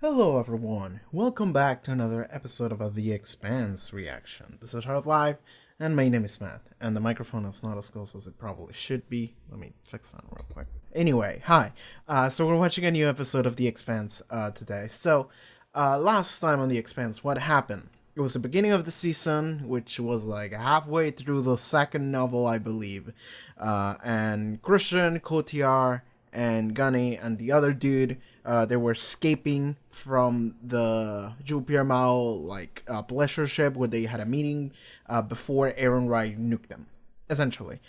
Hello everyone, welcome back to another episode of the Expanse reaction. This is Haarute Live, and my name is Matt, and the microphone is not as close as it probably should be. Let me fix that real quick. Anyway, hi. So we're watching a new episode of the Expanse today. Last time on the Expanse, what happened? It was the beginning of the season, which was like halfway through the second novel, I believe. And Christian, Cotillard, and Gunny and the other dude, they were escaping from the Jupiter Mao pleasure ship where they had a meeting before Aaron Wright nuked them, essentially.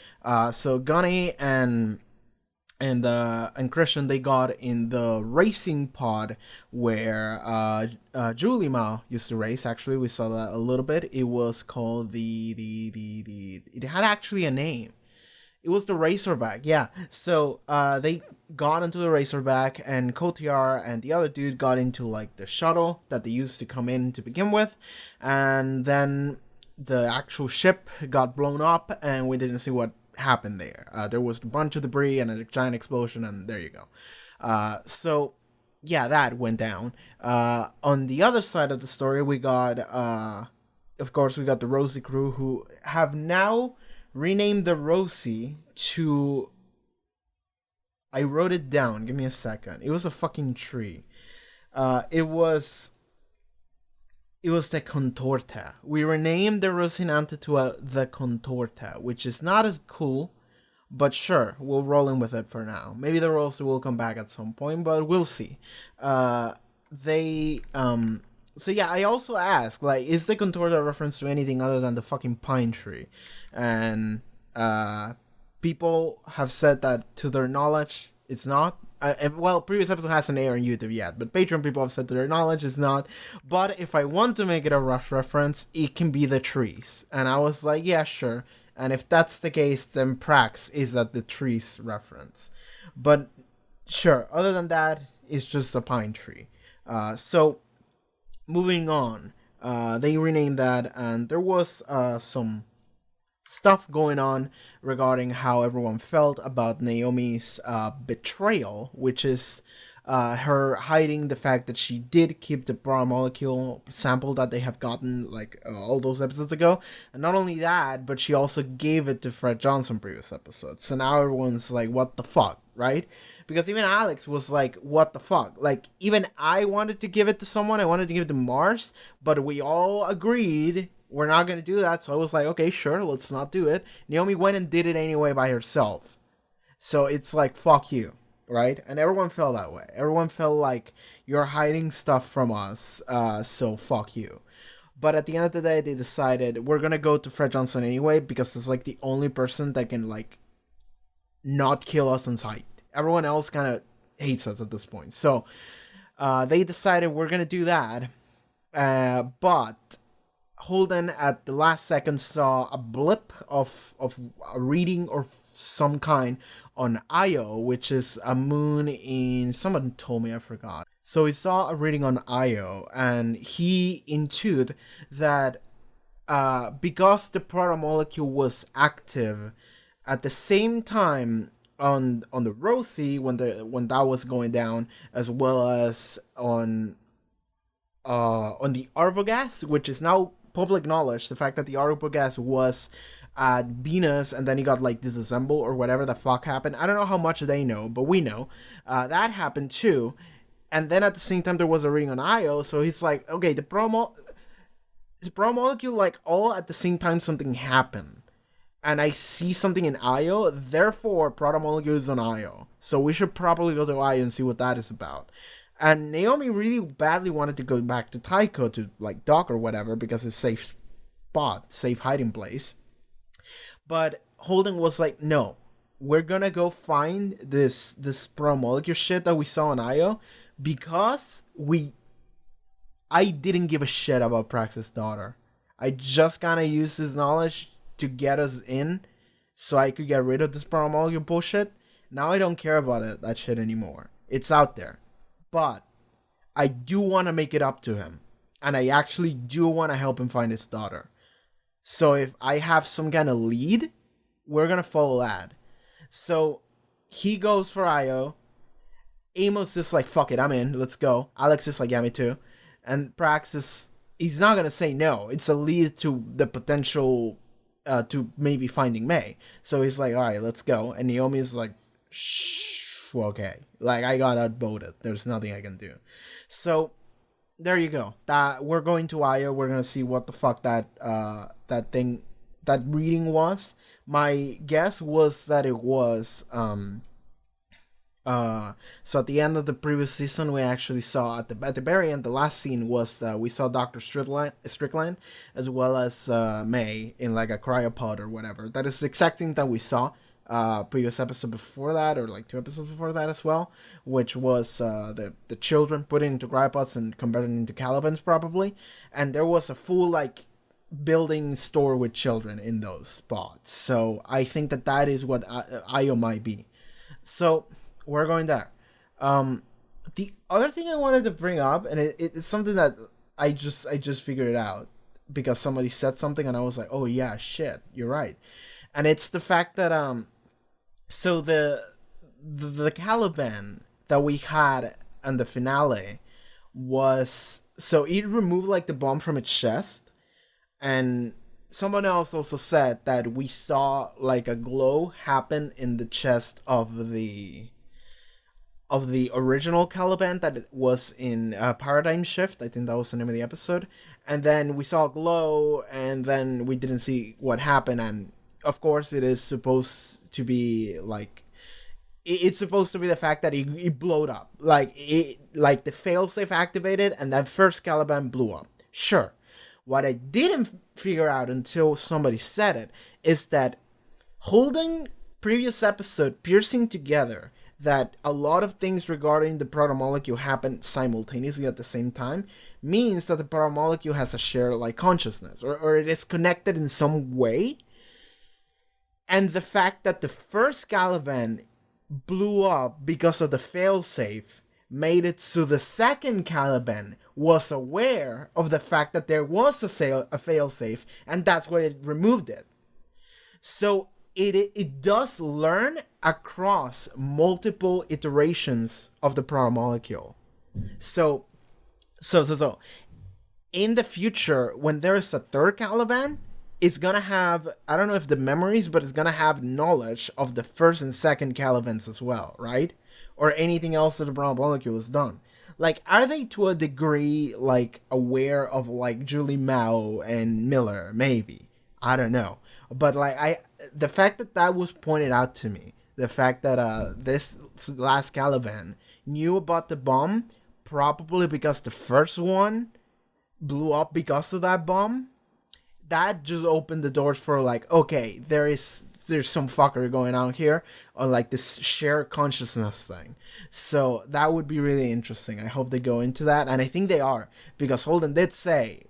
So Gunny and Christian, they got in the racing pod where Julie Mao used to race. Actually, we saw that a little bit. It was called the it had actually a name. It was the Racerback, yeah. So they got into the Racerback, and Cotillard and the other dude got into like the shuttle that they used to come in to begin with, and then the actual ship got blown up, and we didn't see what happened there. There was a bunch of debris and a giant explosion, and there you go. Yeah, that went down. On the other side of the story, we got, of course, we got the Rosie crew, who have now renamed the Rosie to... I wrote it down. Give me a second. It was a fucking tree. It was the Contorta. We renamed the Rocinante to the Contorta, which is not as cool, but sure, we'll roll in with it for now. Maybe the Rosie will come back at some point, but we'll see. So yeah, I also asked, like, is the Contorta a reference to anything other than the fucking pine tree? And people have said that, to their knowledge, it's not. Well, previous episode hasn't aired on YouTube yet, but Patreon people have said to their knowledge it's not. But if I want to make it a Rush reference, it can be the trees. And I was like, yeah, sure. And if that's the case, then Prax is at the trees reference. But sure, other than that, it's just a pine tree. Moving on, they renamed that, and there was some stuff going on regarding how everyone felt about Naomi's betrayal, which is her hiding the fact that she did keep the bra molecule sample that they have gotten all those episodes ago. And not only that, but she also gave it to Fred Johnson previous episodes. So now everyone's like, what the fuck, right? Because even Alex was like, what the fuck? Like, even I wanted to give it to someone. I wanted to give it to Mars, but we all agreed we're not going to do that. So I was like, okay, sure, let's not do it. Naomi went and did it anyway by herself. So it's like, fuck you, right? And everyone felt that way. Everyone felt like, you're hiding stuff from us, so fuck you. But at the end of the day, they decided, we're going to go to Fred Johnson anyway, because it's like the only person that can not kill us on sight. Everyone else kind of hates us at this point. So they decided we're going to do that. But Holden at the last second saw a blip of a reading or some kind on Io, which is a moon in... Someone told me, I forgot. So he saw a reading on Io, and he intuited that because the protomolecule was active at the same time on the Rosie when that was going down, as well as on the Arvogas, which is now public knowledge, the fact that the Arvogas was at Venus and then he got disassembled or whatever the fuck happened. I don't know how much they know, but we know that happened too. And then at the same time there was a reading on Io, so he's like, okay, the promolecule, all at the same time something happened. And I see something in Io, therefore protomolecule is on Io. So we should probably go to Io and see what that is about. And Naomi really badly wanted to go back to Tycho to dock or whatever, because it's safe spot, safe hiding place. But Holden was like, no, we're gonna go find this protomolecule shit that we saw on Io, because I didn't give a shit about Praxis' daughter. I just kind of used his knowledge to get us in, so I could get rid of this protomolecule bullshit. Now I don't care about that shit anymore. It's out there. But I do want to make it up to him. And I actually do want to help him find his daughter. So if I have some kind of lead, we're going to follow that. So he goes for Io. Amos is like, fuck it, I'm in, let's go. Alex is like, yeah, me too. And Prax is, he's not gonna say no. It's a lead to the potential to maybe finding May. So he's like, all right, let's go. And Naomi is like, shh, okay. Like, I got outvoted. There's nothing I can do. So there you go. That we're going to Aya. We're gonna see what the fuck that reading was. My guess was that it was so at the end of the previous season, we actually saw at the very end, the last scene was we saw Dr. Strickland as well as May in like a cryopod or whatever. That is the exact thing that we saw previous episode before that, or like 2 episodes before that as well, which was the children put into cryopods and converted into Calibans probably, and there was a full like building store with children in those spots. So I think that is what Io might be. So we're going there. The other thing I wanted to bring up, and it's something that I just figured it out because somebody said something and I was like, oh yeah, shit, you're right. And it's the fact that so the Caliban that we had in the finale was, so it removed like the bomb from its chest, and someone else also said that we saw like a glow happen in the chest of the original Caliban that was in Paradigm Shift. I think that was the name of the episode. And then we saw a glow, and then we didn't see what happened. And of course, it is supposed to be like, it's supposed to be the fact that it blew up, like the failsafe activated, and that first Caliban blew up. Sure. What I didn't figure out until somebody said it is that holding previous episode, piercing together that a lot of things regarding the protomolecule happen simultaneously at the same time means that the protomolecule has a shared like consciousness, or it is connected in some way. And the fact that the first Caliban blew up because of the failsafe made it so the second Caliban was aware of the fact that there was a failsafe, and that's why it removed it. So it does learn across multiple iterations of the protomolecule. So in the future, when there is a third Caliban, it's gonna have, I don't know if the memories, but it's gonna have knowledge of the first and second Calibans as well, right? Or anything else that the protomolecule has done. Like, are they to a degree like aware of like Julie Mao and Miller? Maybe, I don't know. But like the fact that was pointed out to me, the fact that this last Caliban knew about the bomb, probably because the first one blew up because of that bomb, that just opened the doors for like, okay, there's some fuckery going on here, or like this shared consciousness thing. So that would be really interesting. I hope they go into that, and I think they are, because Holden did say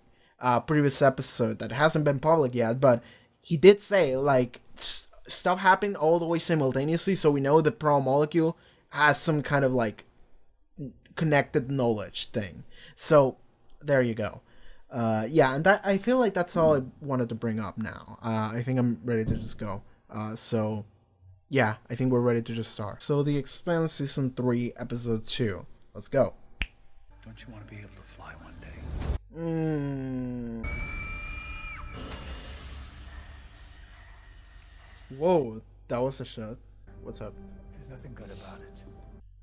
previous episode that hasn't been public yet, but he did say like stuff happened all the way simultaneously, so we know the protomolecule has some kind of like connected knowledge thing. So there you go. Yeah, and I feel like that's all I wanted to bring up now. I think I'm ready to just go. So yeah, I think we're ready to just start. So the Expanse Season 3, Episode 2. Let's go. Don't you want to be able to fly one day? Whoa, that was a shot. What's up? There's nothing good about it.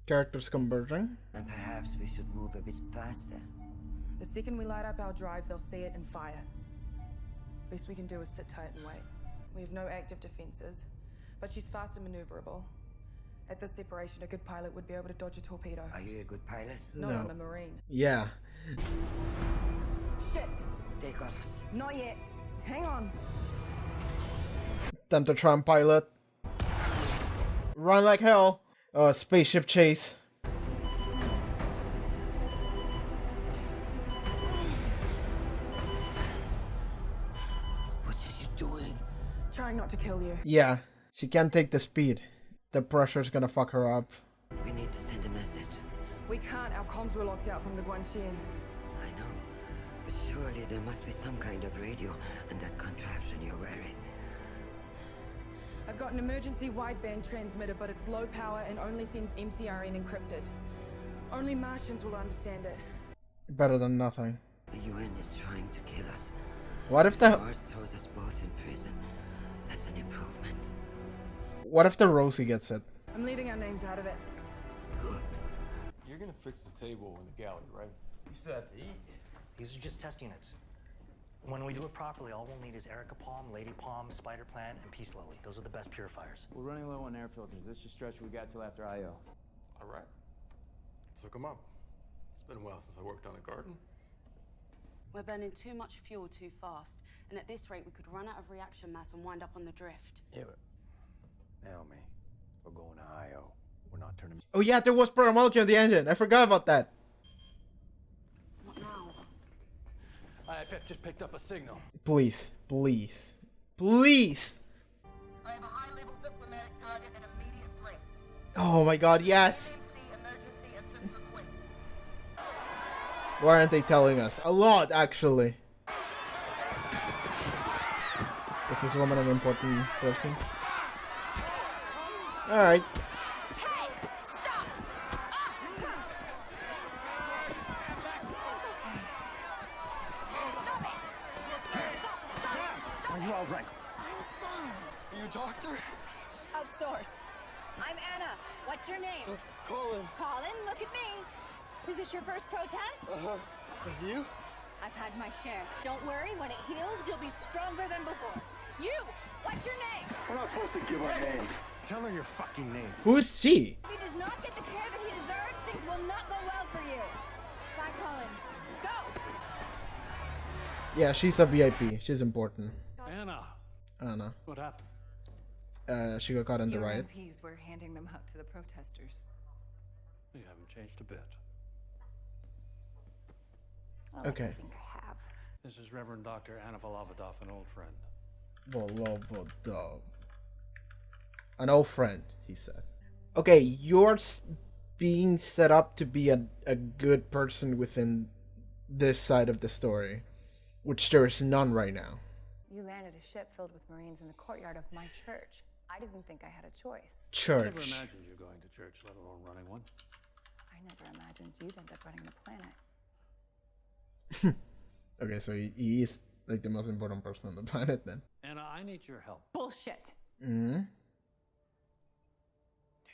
Characters converging? And perhaps we should move a bit faster. The second we light up our drive, they'll see it and fire. Best we can do is sit tight and wait. We have no active defenses, but she's fast and maneuverable. At this separation, a good pilot would be able to dodge a torpedo. Are you a good pilot? No, I'm a Marine. Yeah. Shit! They got us. Not yet. Hang on. Time to try and pilot. Run like hell. Oh, spaceship chase. What are you doing? Trying not to kill you. Yeah, she can't take the speed. The pressure's gonna fuck her up. We need to send a message. We can't. Our comms were locked out from the Guanxian. I know, but surely there must be some kind of radio on that contraption you're wearing. I've got an emergency wideband transmitter, but it's low power and only sends MCRN encrypted. Only Martians will understand it. Better than nothing. The UN is trying to kill us. What if If the Mars throws us both in prison, that's an improvement. Rosie gets it? I'm leaving our names out of it. Good. You're gonna fix the table in the galley, right? You still have to eat. These are just test units. When we do it properly, all we'll need is Erica Palm, Lady Palm, Spider Plant, and Peace Lily. Those are the best purifiers. We're running low on air filters. This should stretch we got till after IO. All right. Let's hook 'em up. It's been a while since I worked on a garden. We're burning too much fuel too fast, and at this rate we could run out of reaction mass and wind up on the drift. Yeah, but Naomi, we're going to IO. We're not turning. Oh yeah, there was program molecule in the engine. I forgot about that. What now? IFF just picked up a signal. Please, please, please. I have a high-level diplomatic target and immediate threat. Oh my god, yes. Emergency assist request. Why aren't they telling us? A lot, actually. Is this woman an important person? Alright. Are you all right? Are you a doctor? Of sorts. I'm Anna. What's your name? Colin. Colin, look at me. Is this your first protest? You? I've had my share. Don't worry, when it heals, you'll be stronger than before. You! What's your name? We're not supposed to give our name. Tell her your fucking name. Who's she? If he does not get the care that he deserves, things will not go well for you. Bye, Colin. Go! Yeah, she's a VIP. She's important. Anna. Anna. What happened? She got caught in the riot. MPs were handing them out to the protesters. You haven't changed a bit. Okay. I think I have. This is Reverend Dr. Anna Volovodov, an old friend. Volovodov. An old friend, he said. Okay, you're being set up to be a good person within this side of the story, which there is none right now. You landed a ship filled with Marines in the courtyard of my church. I didn't think I had a choice. I never Church. imagined you going to church, let alone running one. I never imagined you'd end up running the planet. Okay, so he is like the most important person on the planet then. Anna, I need your help. Bullshit. Hmm.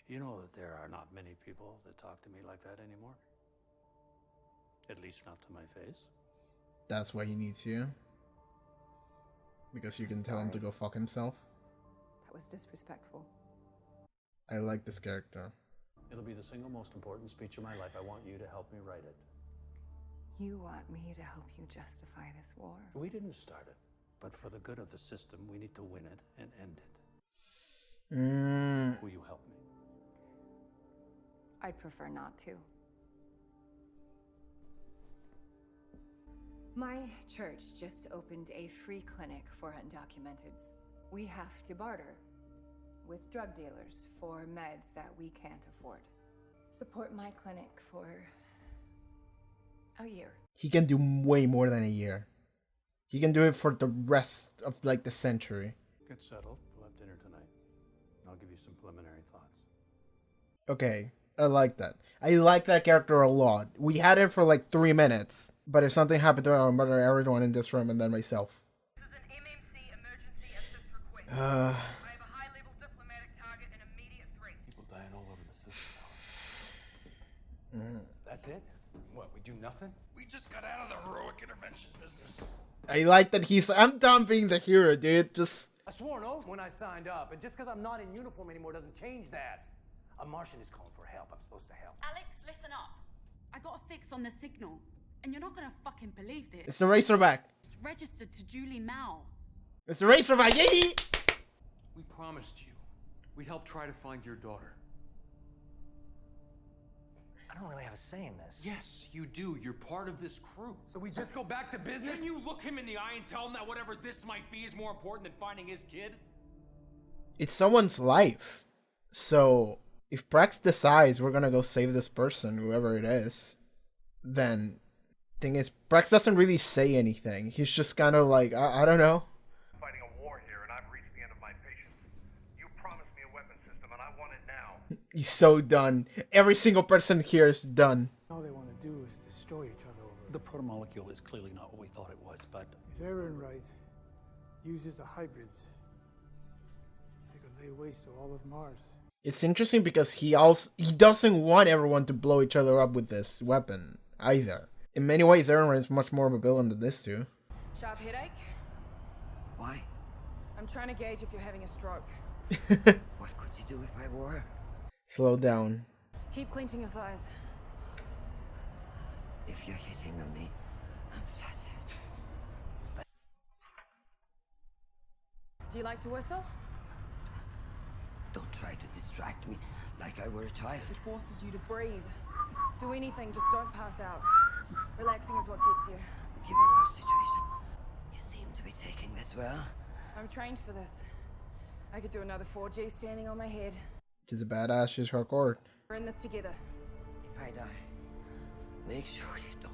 You know that there are not many people that talk to me like that anymore. At least not to my face. That's why he needs you. Because you can tell him to go fuck himself. That was disrespectful. I like this character. It'll be the single most important speech of my life. I want you to help me write it. You want me to help you justify this war? We didn't start it, but for the good of the system, we need to win it and end it. Will you help me? I'd prefer not to. My church just opened a free clinic for undocumenteds. We have to barter with drug dealers for meds that we can't afford. Support my clinic for a year. He can do way more than a year. He can do it for the rest of like the century. Get settled. We'll have dinner tonight. I'll give you some preliminary thoughts. Okay, I like that. I like that character a lot. We had him for like 3 minutes, but if something happened to him, I'll murder everyone in this room and then myself. This is an MMC emergency assist request. I have a high-level diplomatic target and immediate threat. People dying all over the system now. That's it? What, we do nothing? We just got out of the heroic intervention business. I like that I'm done being the hero, dude. Just I swore an oath when I signed up, and just because I'm not in uniform anymore doesn't change that. A Martian is calling for help. I'm supposed to help. Alex, listen up. I got a fix on the signal, and you're not gonna fucking believe this. it's the Razorback. It's registered to Julie Mao. It's the Razorback. Yay! We promised you. We'd help try to find your daughter. I don't really have a say in this. Yes, you do. You're part of this crew. So we just go back to business? Can you look him in the eye and tell him that whatever this might be is more important than finding his kid? It's someone's life. So if Prex decides we're gonna go save this person, whoever it is, then thing is, Prex doesn't really say anything. He's just kind of like, I don't know. Fighting a war here, and I've reached the end of my patience. You promised me a weapon system, and I want it now. He's so done. Every single person here is done. All they want to do is destroy each other over The protomolecule is clearly not what we thought it was, but If Aaron right uses the hybrids, they could lay waste to all of Mars. It's interesting because he doesn't want everyone to blow each other up with this weapon either. In many ways, Aaron is much more of a villain than this two. Sharp headache? Why? I'm trying to gauge if you're having a stroke. What could you do if I were? Slow down. Keep clenching your thighs. If you're hitting on me, I'm flattered. Do you like to whistle? Don't try to distract me like I were a child. It forces you to breathe. Do anything, just don't pass out. Relaxing is what gets you. Given our situation, you seem to be taking this well. I'm trained for this. I could do another 4G standing on my head. She's a badass, she's hardcore. We're in this together. If I die, make sure you don't.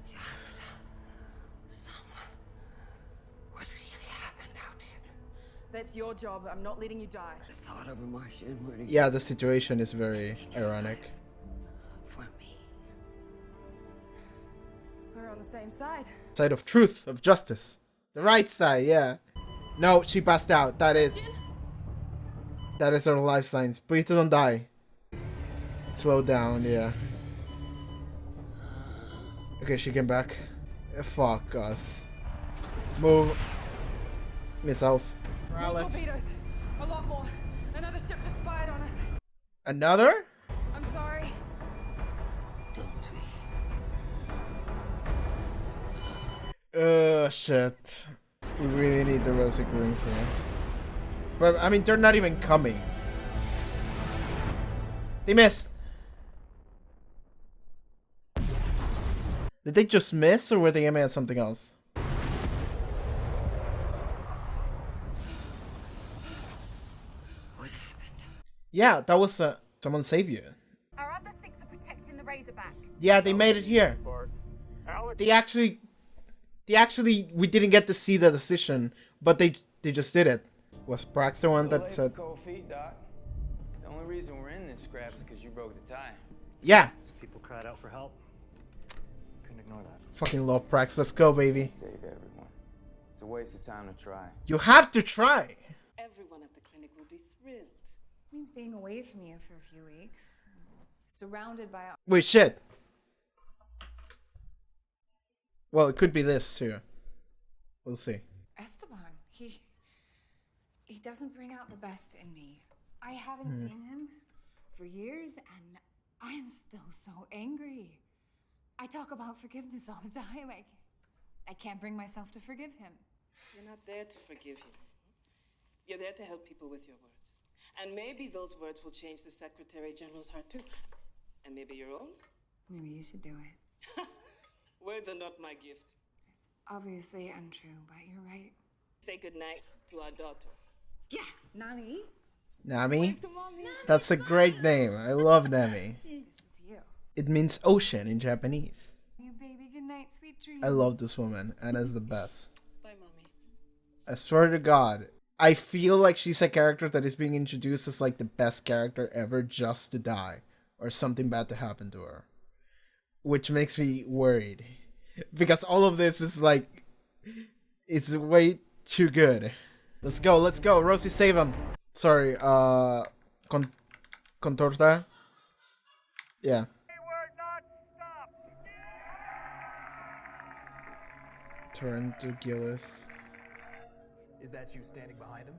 You have to tell someone what really happened out here. That's your job. I'm not letting you die. The thought of a Martian murdering Yeah, the situation is very ironic. for me. We're on the same side. Side of truth, of justice. The right side, yeah. No, she passed out. That is her life signs. Please don't die. Slow down, yeah. Okay, she came back. Fuck us. Move. Missiles. More Alex. torpedoes. A lot more. Another ship just fired on us. Another? I'm sorry. Shit. We really need the Rosy Green here. But, I mean, they're not even coming. They missed. Did they just miss, or were they aiming at something else? What happened? Yeah, that was someone save you. Our other six are protecting the Razorback. Yeah, they made it here. They actually, we didn't get to see the decision, but they just did it. Was Prax the one that said? Cold feet, Doc. The only reason we're in this scrap is because you broke the tie. Yeah. People cried out for help. Couldn't ignore that. Fucking love Prax. Let's go, baby. Save everyone. It's a waste of time to try. You have to try. Everyone at the clinic will be thrilled. It means being away from you for a few weeks, surrounded by. Wait, shit. Well, it could be this too. We'll see. Esteban, he doesn't bring out the best in me. I haven't seen him for years, and I am still so angry. I talk about forgiveness all the time. I can't bring myself to forgive him. You're not there to forgive him. You're there to help people with your words. And maybe those words will change the Secretary General's heart too. And maybe your own. Maybe you should do it. Words are not my gift. It's obviously untrue, but you're right. Say goodnight to our daughter. Yeah, Nami. Nami? That's a great name. I love Nami. This is you. It means ocean in Japanese. You baby, good night, sweet dreams. I love this woman. Anna's the best. Bye, Mommy. I swear to God, I feel like she's a character that is being introduced as like the best character ever just to die. Or something bad to happen to her. Which makes me worried. Because all of this is like... It's way too good. Let's go. Rosie, save him. Sorry, Contorta? Yeah. Turn to Gillis. Is that you standing behind him?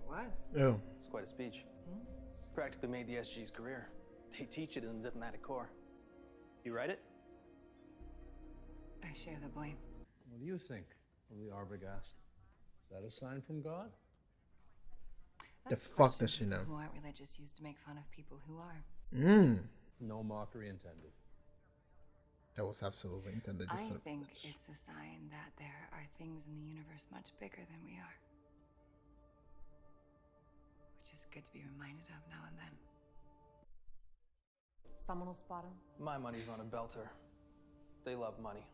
What? Oh. It's quite a speech. Practically made the SG's career. They teach it in the diplomatic corps. You write it? I share the blame. What do you think of the Arbogast? Is that a sign from God? The fuck does she know? Who aren't religious used to make fun of people who are. No mockery intended. That was absolutely intended. I think it's a sign that there are things in the universe much bigger than we are. Which is good to be reminded of now and then. Someone will spot him. My money's on a belter. They love money.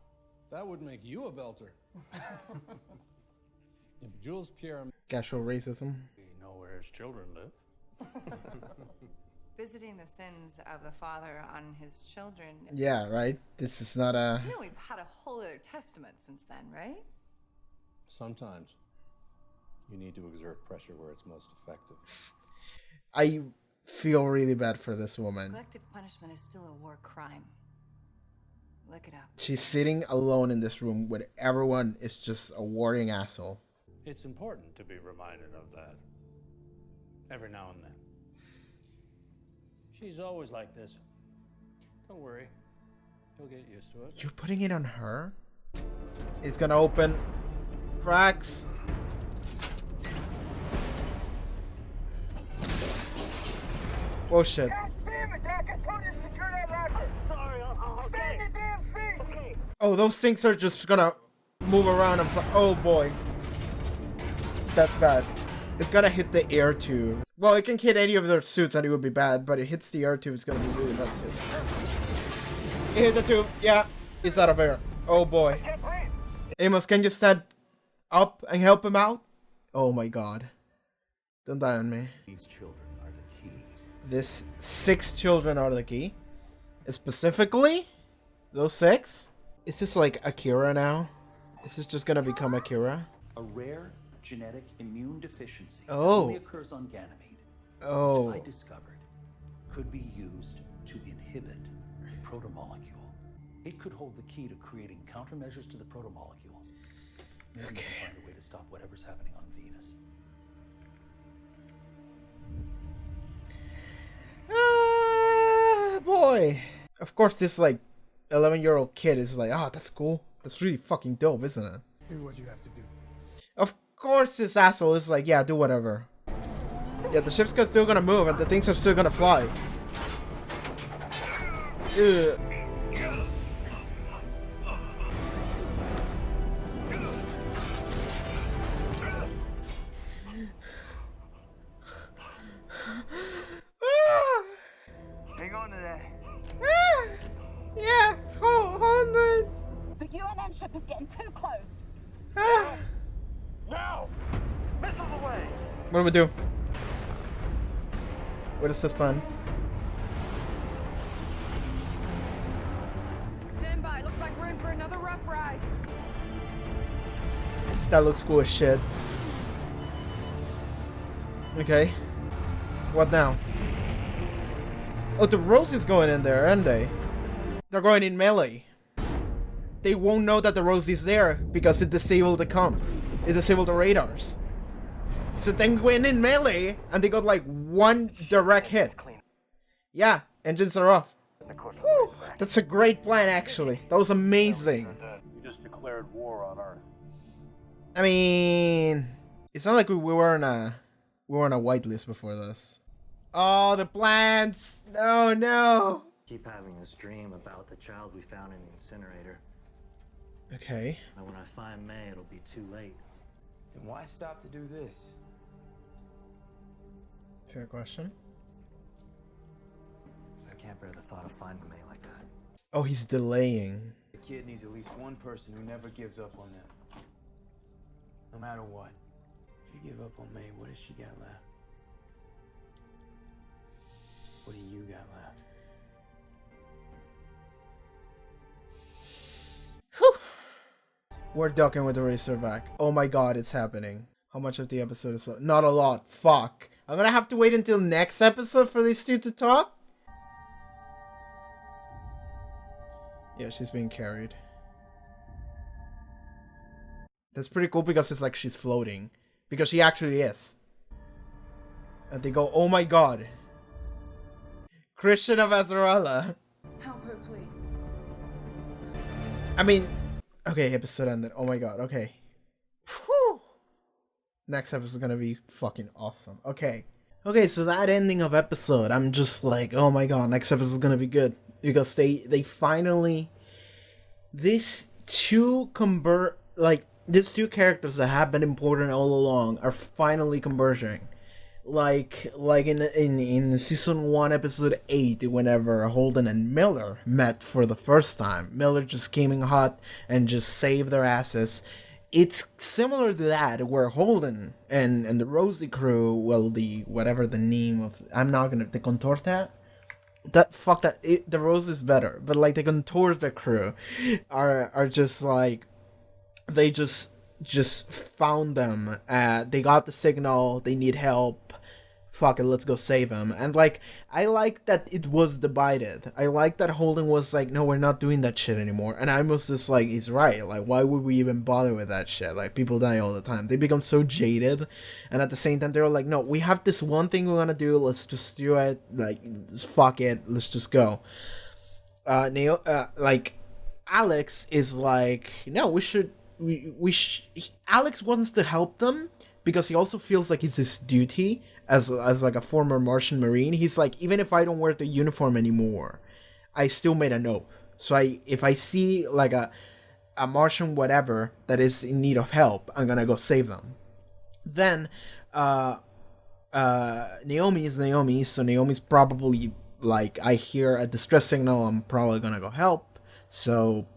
That would make you a belter. If Jules Pierre... Casual racism. know where his children live. Visiting the sins of the father on his children. Yeah, right? This is not a... You know, we've had a whole other testament since then, right? Sometimes you need to exert pressure where it's most effective. I feel really bad for this woman. Collective punishment is still a war crime. Look it up. She's sitting alone in this room where everyone is just a warring asshole. It's important to be reminded of that. Every now and then. She's always like this. Don't worry. You'll get used to it. You're putting it on her? It's gonna open. Frax. Oh shit. God damn it, Doc! I told you to secure that locker. I'm sorry, Stand in the damn seat. Okay. Oh, those things are just gonna move around and fly. Oh boy. That's bad. It's gonna hit the air tube. Well, it can hit any of their suits and it would be bad, but it hits the air tube, it's gonna be really bad too. It hit the tube. Yeah, it's out of air. Oh boy. Amos, can you stand up and help him out? Oh my god. Don't die on me. These children are the key. This 6 children are the key. Specifically, those 6? Is this like Akira now? Is this just gonna become Akira? A rare genetic immune deficiency Oh. only occurs on Ganymede. Oh. Which I discovered could be used to inhibit the protomolecule. It could hold the key to creating countermeasures to the protomolecule. Maybe we can find a way to stop whatever's happening on Venus. Boy. Of course, this like 11-year-old kid is like, ah, that's cool. That's really fucking dope, isn't it? Do what you have to do. Of course, this asshole is like, yeah, do whatever. Yeah, the ship's still gonna move and the things are still gonna fly. Ugh. Hang on to that. Yeah, hold on. The UNN ship is getting too close. Now! Missiles away! What do we do? What is this plan? Stand by. Looks like we're in for another rough ride. That looks cool as shit. Okay. What now? Oh, the Rose is going in there, aren't they? They're going in melee. They won't know that the Rose is there because it disabled the comms. It disabled the radars. So then went in melee and they got like one direct hit. Yeah, engines are off. Whew, that's a great plan actually. That was amazing. We just declared war on Earth. I mean, it's not like we were on a whitelist before this. Oh, the plants! No, no. Keep having this dream about the child we found in the incinerator. Okay. And when I find May, it'll be too late. Then why stop to do this? Fair question. I can't bear the thought of finding May like that. Oh, he's delaying. The kid needs at least one person who never gives up on them. No matter what. If you give up on May, what has she got left? What do you got left? We're ducking with the racerback. Oh my god, it's happening. How much of the episode is left? Not a lot. Fuck. I'm gonna have to wait until next episode for these two to talk? Yeah, she's being carried. That's pretty cool because it's like she's floating. Because she actually is. And they go, oh my god. Christian of Azarella. Help her, please. I mean, okay, episode ended. Oh my god, okay. Whew. Next episode is gonna be fucking awesome. Okay. Okay, so that ending of episode, I'm just like, oh my god, next episode is gonna be good. Because they finally... These two these two characters that have been important all along are finally converging. Like in season 1 episode 8, whenever Holden and Miller met for the first time. Miller just came in hot and just saved their asses. it's similar to that, where Holden and the Rosie crew, well, the whatever the name of, I'm not gonna, the Contorta, that fuck that, the Rose is better, but like the Contorta crew are just like, they just found them. They got the signal. They need help. Fuck it, let's go save him. And like, I like that it was divided. I like that Holden was like, no, we're not doing that shit anymore. And I was just like, he's right. Like, why would we even bother with that shit? Like, people die all the time. They become so jaded. And at the same time, they're like, no, we have this one thing we want to do. Let's just do it. Like, fuck it. Let's just go. Like, Alex is like, no, we should. Alex wants to help them because he also feels like it's his duty as like a former Martian Marine. He's like, even if I don't wear the uniform anymore, I still made a note. So if I see like a Martian whatever that is in need of help, I'm gonna go save them. Then Naomi is Naomi, so Naomi's probably like, I hear a distress signal, I'm probably gonna go help. So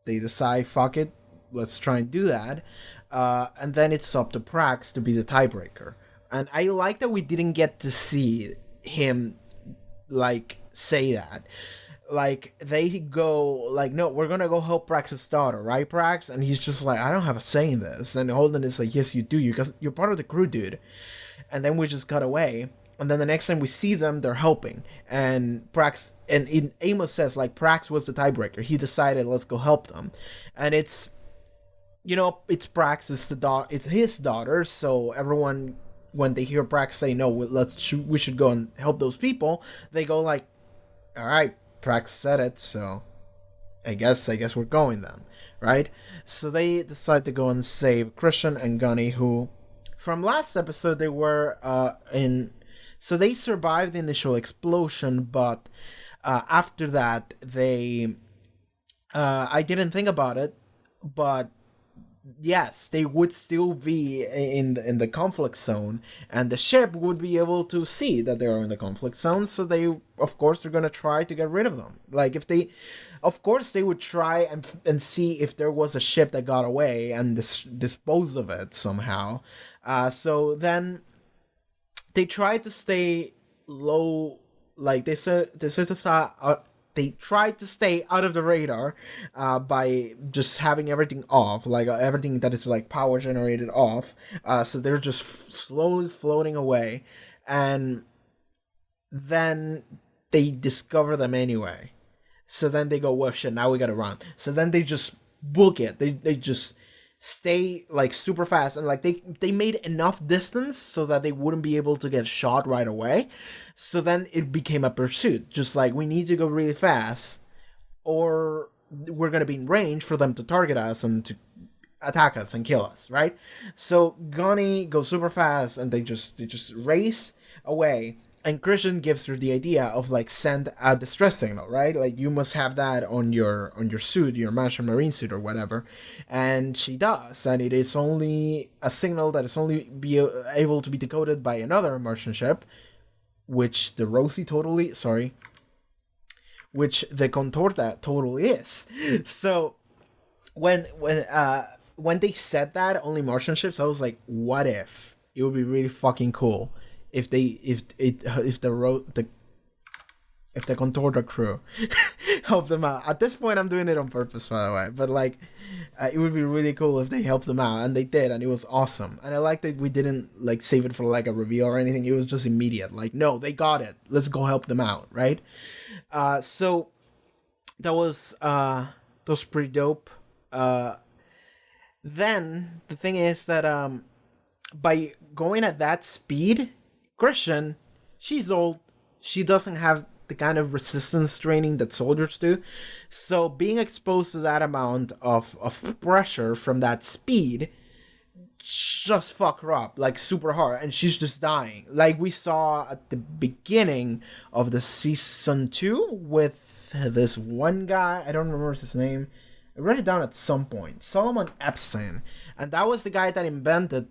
they decide, fuck it, let's try and do that. And then it's up to Prax to be the tiebreaker. And I like that we didn't get to see him, like, say that. Like, they go, like, no, we're gonna go help Prax's daughter, right, Prax? And he's just like, I don't have a say in this. And Holden is like, yes, you do, because you're part of the crew, dude. And then we just cut away. And then the next time we see them, they're helping. And Prax, and Amos says, like, Prax was the tiebreaker. He decided, let's go help them. And it's, you know, it's Prax, it's his daughter, so everyone, when they hear Prax say, no, we should go and help those people, they go like, all right, Prax said it, so I guess we're going then, right? So they decide to go and save Christian and Gunny, who, from last episode, they were so they survived the initial explosion, but after that, they, I didn't think about it, but yes, they would still be in the conflict zone, and the ship would be able to see that they are in the conflict zone. So they, of course, they're gonna try to get rid of them. Like, if they, of course, they would try and see if there was a ship that got away and dispose of it somehow. So then they tried to stay low. Like they said, they tried to stay out of the radar by just having everything off, like everything that is like power generated off. So they're just slowly floating away, and then they discover them anyway. So then they go, well, shit, now we gotta run. So then they just book it. They just stay like super fast, and like they made enough distance so that they wouldn't be able to get shot right away. So then it became a pursuit, just like, we need to go really fast or we're gonna be in range for them to target us and to attack us and kill us, right? So Gunny goes super fast, and they just race away. And Christian gives her the idea of like, send a distress signal, right? Like, you must have that on your suit, your Martian Marine suit or whatever. And she does, and it is only a signal that is only able to be decoded by another Martian ship, which the Contorta totally is. So when they said that only Martian ships, I was like, what if? It would be really fucking cool if the Contorta crew help them out. At this point, I'm doing it on purpose, by the way. But like, it would be really cool if they helped them out, and they did, and it was awesome. And I like that we didn't like save it for like a reveal or anything. It was just immediate. Like, no, they got it. Let's go help them out, right? So that was pretty dope. Then the thing is that by going at that speed, Christian, she's old. She doesn't have the kind of resistance training that soldiers do. So being exposed to that amount of pressure from that speed just fuck her up, like, super hard. And she's just dying. Like we saw at the beginning of the season 2 with this one guy. I don't remember his name. I wrote it down at some point. Solomon Epstein. And that was the guy that invented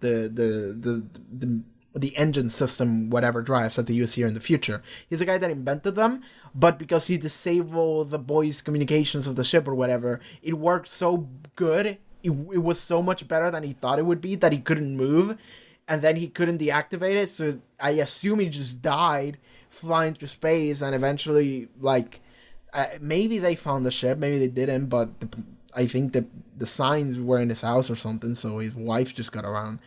the engine system, whatever drives that they use here in the future. He's the guy that invented them, but because he disabled the boys' communications of the ship or whatever, it worked so good it was so much better than he thought it would be that he couldn't move, and then he couldn't deactivate it. So I assume he just died flying through space, and eventually, like, maybe they found the ship, maybe they didn't, but I think that the signs were in his house or something, so his wife just got around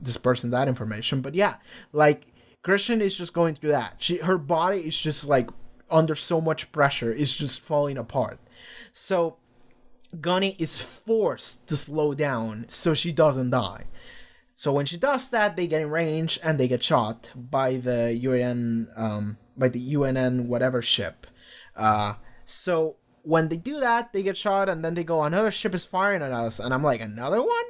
dispersing that information. But yeah, like, Christian is just going through that. Her body is just, like, under so much pressure, it's just falling apart. So Gunny is forced to slow down so she doesn't die. So when she does that, they get in range and they get shot by the UNN whatever ship. So when they do that, they get shot, and then they go, another ship is firing at us, and I'm like, another one?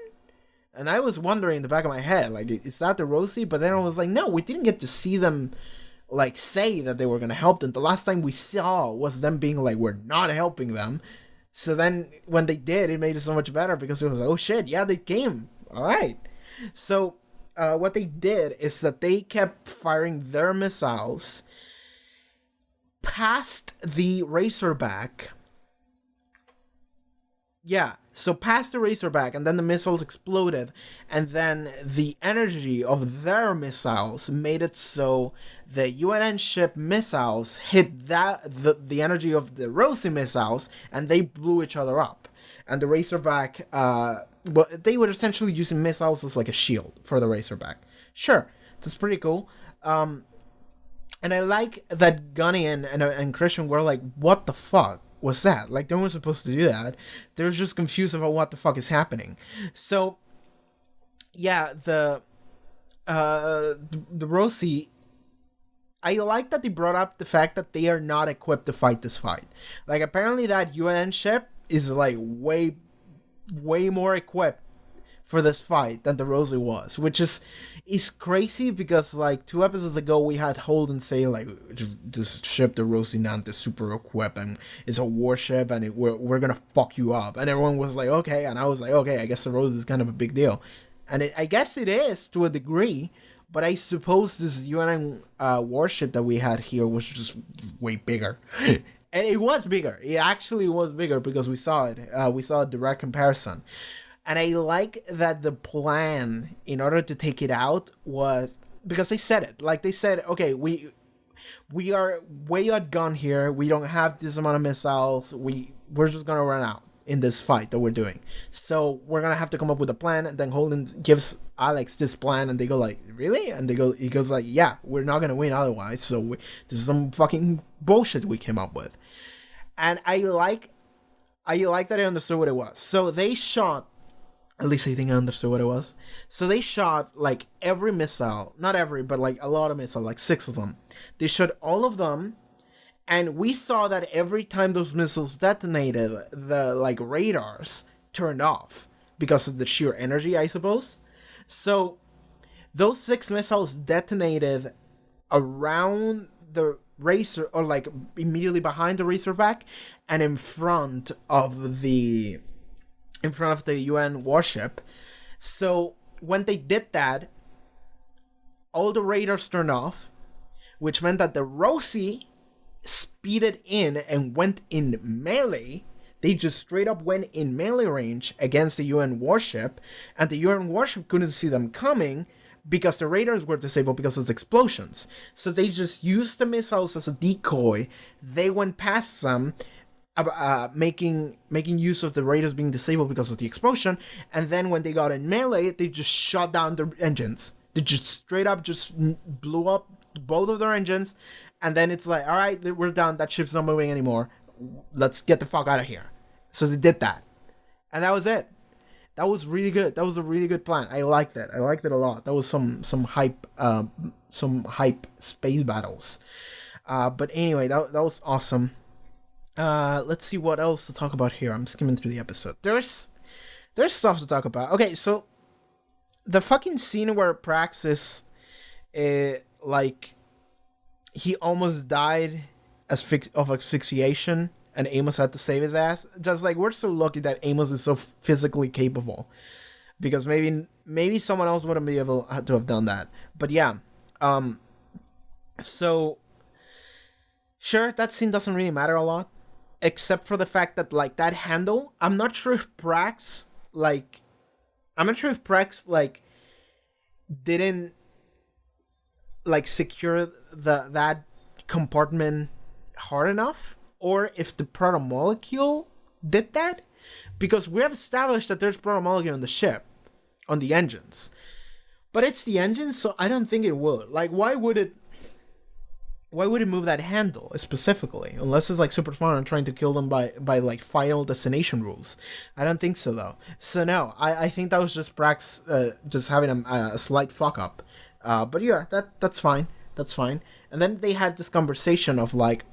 And I was wondering in the back of my head, like, is that the Rosie? But then I was like, no, we didn't get to see them, like, say that they were gonna help them. The last time we saw was them being like, we're not helping them. So then when they did, it made it so much better, because it was like, oh shit, yeah, they came. All right. So what they did is that they kept firing their missiles past the Razorback. Yeah, so past the Razorback, and then the missiles exploded, and then the energy of their missiles made it so the UNN ship missiles hit the energy of the Rosie missiles, and they blew each other up. And the Razorback, they were essentially using missiles as like a shield for the Razorback. Sure, that's pretty cool. And I like that Gunny and Christian were like, what the fuck was that? Like, they weren't supposed to do that. They were just confused about what the fuck is happening. So, yeah, the Rosie, I like that they brought up the fact that they are not equipped to fight this fight. Like, apparently that UNN ship is like way more equipped for this fight than the Rosie was, which is crazy, because like 2 episodes ago we had Holden say like, this ship, the Rocinante, is super equipped and it's a warship and we're gonna fuck you up, and everyone was like, okay, and I was like, okay, I guess the Rosie is kind of a big deal, and I guess it is to a degree, but I suppose this UNN warship that we had here was just way bigger. And it was bigger. It actually was bigger, because we saw it. We saw a direct comparison. And I like that the plan, in order to take it out, was... Because they said it. Like, they said, okay, we are way outgunned here. We don't have this amount of missiles. We're just going to run out in this fight that we're doing. So we're going to have to come up with a plan. And then Holden gives Alex this plan. And they go like, really? And he goes like, yeah, we're not going to win otherwise. So this is some fucking bullshit we came up with. And I like that I understood what it was. So they shot... At least I think I understood what it was. So they shot, like, every missile. Not every, but, like, a lot of missiles. Like, 6 of them. They shot all of them. And we saw that every time those missiles detonated, the, like, radars turned off. Because of the sheer energy, I suppose. So, those 6 missiles detonated around the Racer... Or, like, immediately behind the Razorback. And in front of the UN warship. So when they did that, all the radars turned off, which meant that the Rosie speeded in and went in melee. They just straight up went in melee range against the UN warship, and the UN warship couldn't see them coming because the radars were disabled because of the explosions. So they just used the missiles as a decoy. They went past them, making use of the radars being disabled because of the explosion, and then when they got in melee, they just shut down their engines. They just straight up just blew up both of their engines, and then it's like, all right, we're done. That ship's not moving anymore. Let's get the fuck out of here. So they did that, and that was it. That was really good. That was a really good plan. I liked it. I liked it a lot. That was some hype space battles. But anyway, that was awesome. Let's see what else to talk about here. I'm skimming through the episode. There's stuff to talk about. Okay, so the fucking scene where Praxis, like, he almost died of asphyxiation, and Amos had to save his ass. Just like, we're so lucky that Amos is so physically capable, because maybe someone else wouldn't be able to have done that. But yeah, so sure, that scene doesn't really matter a lot. Except for the fact that, like, that handle, I'm not sure if Prax, like, I'm not sure if Prex like didn't like secure that compartment hard enough, or if the protomolecule did that, because we have established that there's protomolecule on the ship, on the engines, but it's the engines, so I don't think it would. Like, why would it move that handle specifically, unless it's like super fun and trying to kill them by like Final Destination rules? I don't think so though. So no, I think that was just Brax just having a slight fuck up. But yeah, that's fine. That's fine. And then they had this conversation of like,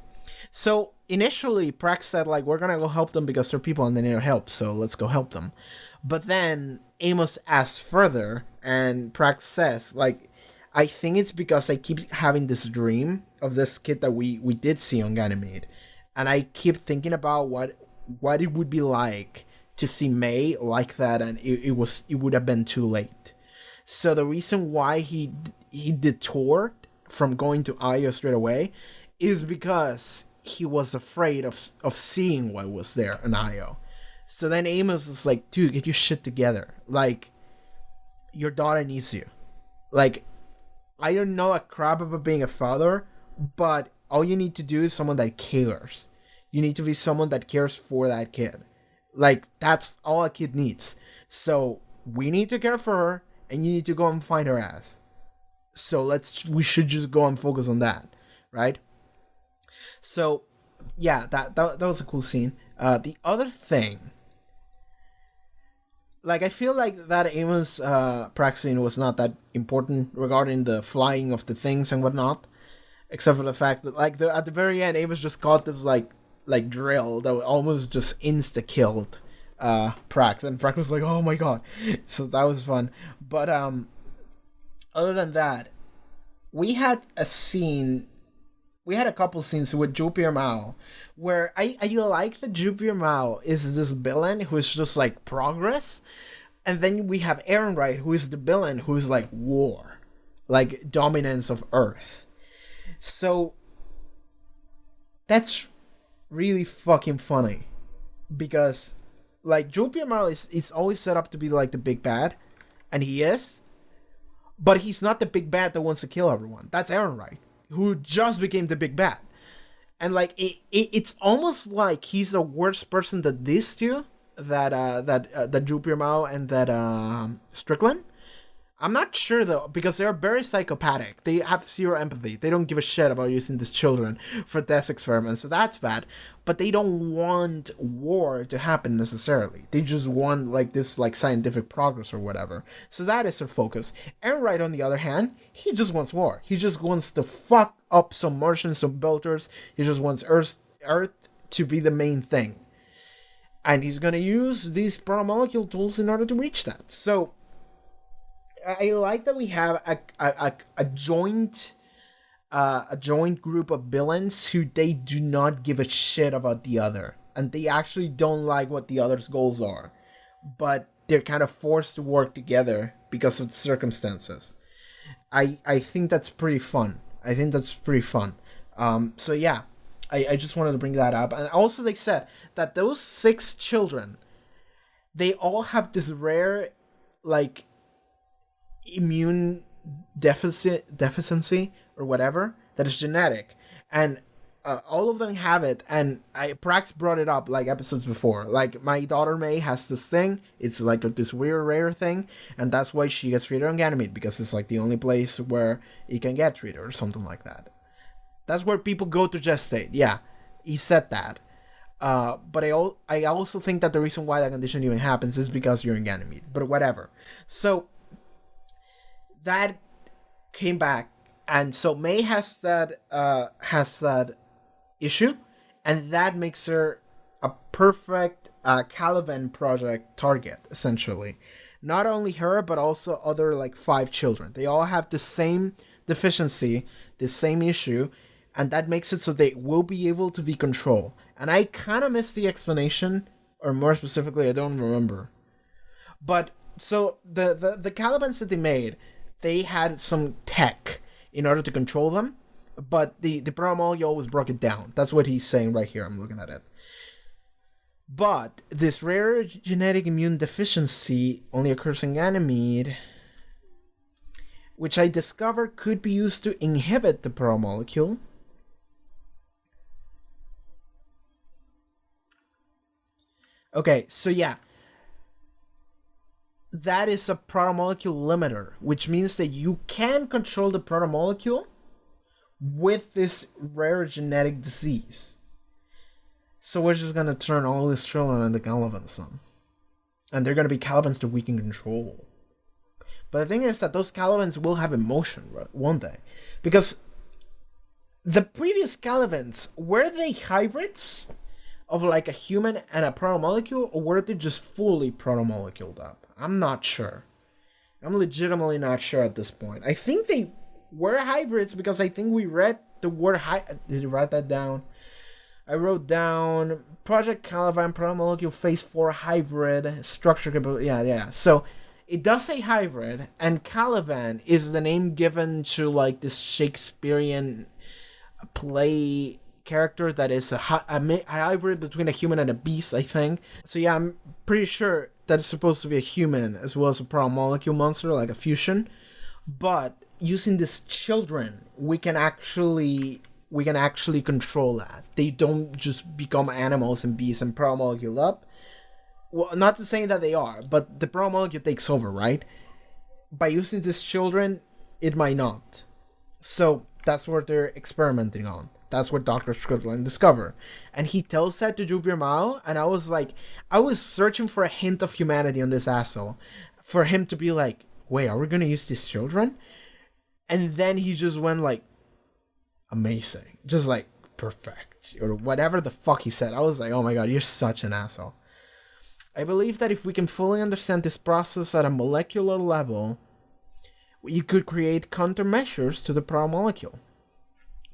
so initially Prax said like, we're gonna go help them because they're people and they need our help, so let's go help them. But then Amos asks further, and Prax says like, I think it's because I keep having this dream of this kid that we did see on Ganymede, and I keep thinking about what it would be like to see May like that, and it would have been too late. So the reason why he detoured from going to Io straight away is because he was afraid of seeing what was there in Io. So then Amos is like, dude, get your shit together. Like, your daughter needs you. Like, I don't know a crap about being a father, but all you need to do is someone that cares. You need to be someone that cares for that kid. Like, that's all a kid needs. So we need to care for her, and you need to go and find her ass. So we should just go and focus on that, right? So yeah, that was a cool scene. The other thing, like, I feel like that Amos Prax scene was not that important regarding the flying of the things and whatnot, except for the fact that like at the very end, Amos just caught this like drill that almost just insta killed Prax, and Prax was like, oh my god. So that was fun. But other than that, we had a couple scenes with Jupiter Mao where I like that Jupiter Mao is this villain who is just like progress, and then we have Ehrenreich who is the villain who is like war, like dominance of Earth. So that's really fucking funny, because like Jupiter Mao is always set up to be like the big bad, and he is, but he's not the big bad that wants to kill everyone. That's Ehrenreich, who just became the big bad. And like it's almost like he's a worse person than these two, that Jupiter Mao and that Strickland. I'm not sure though, because they're very psychopathic. They have zero empathy. They don't give a shit about using these children for test experiments, so that's bad. But they don't want war to happen necessarily. They just want like this like scientific progress or whatever. So that is their focus. And Wright, on the other hand, he just wants war. He just wants to fuck up some Martians, some Belters. He just wants Earth to be the main thing. And he's gonna use these protomolecule tools in order to reach that. So I like that we have a joint group of villains who they do not give a shit about the other, and they actually don't like what the other's goals are, but they're kind of forced to work together because of the circumstances. I think that's pretty fun. So yeah, I just wanted to bring that up. And also they said that those 6 children, they all have this rare like immune deficiency or whatever that is genetic, and all of them have it. And Prax brought it up like episodes before, like my daughter May has this thing. It's like this weird rare thing, and that's why she gets treated on Ganymede, because it's like the only place where it can get treated or something like that. That's where people go to gestate. Yeah, he said that. But I also think that the reason why that condition even happens is because you're in Ganymede, but whatever. So that came back, and so May has that issue, and that makes her a perfect Caliban project target, essentially. Not only her, but also other like 5 children. They all have the same deficiency, the same issue, and that makes it so they will be able to be controlled. And I kind of missed the explanation, or more specifically, I don't remember. But so the Calibans that they made, they had some tech in order to control them, but the protomolecule always broke it down. That's what he's saying right here. I'm looking at it. But this rare genetic immune deficiency only occurs in Ganymede, which I discovered could be used to inhibit the protomolecule. Okay, so yeah. That is a protomolecule limiter, which means that you can control the protomolecule with this rare genetic disease. So we're just gonna turn all these children into Calibans, and they're gonna be Calibans that we can control. But the thing is that those Calibans will have emotion, right, one day, because the previous Calibans, were they hybrids of like a human and a protomolecule, or were they just fully protomoleculed up? I'm not sure. I'm legitimately not sure at this point. I think they were hybrids because I think we read the word Did you write that down? I wrote down Project Caliban protomolecule phase 4 hybrid structure capability. Yeah. So it does say hybrid, and Caliban is the name given to like this Shakespearean play character that is a hybrid between a human and a beast, I think. So yeah, I'm pretty sure that it's supposed to be a human as well as a protomolecule monster, like a fusion. But using these children, we can actually control that. They don't just become animals and beasts and protomolecule up. Well, not to say that they are, but the protomolecule takes over, right? By using these children, it might not. So that's what they're experimenting on. That's what Dr. Strickland discovered. And he tells that to Jupiter Mao, and I was searching for a hint of humanity on this asshole. For him to be like, wait, are we gonna use these children? And then he just went like, amazing. Just like, perfect. Or whatever the fuck he said. I was like, oh my god, you're such an asshole. I believe that if we can fully understand this process at a molecular level, we could create countermeasures to the protomolecule.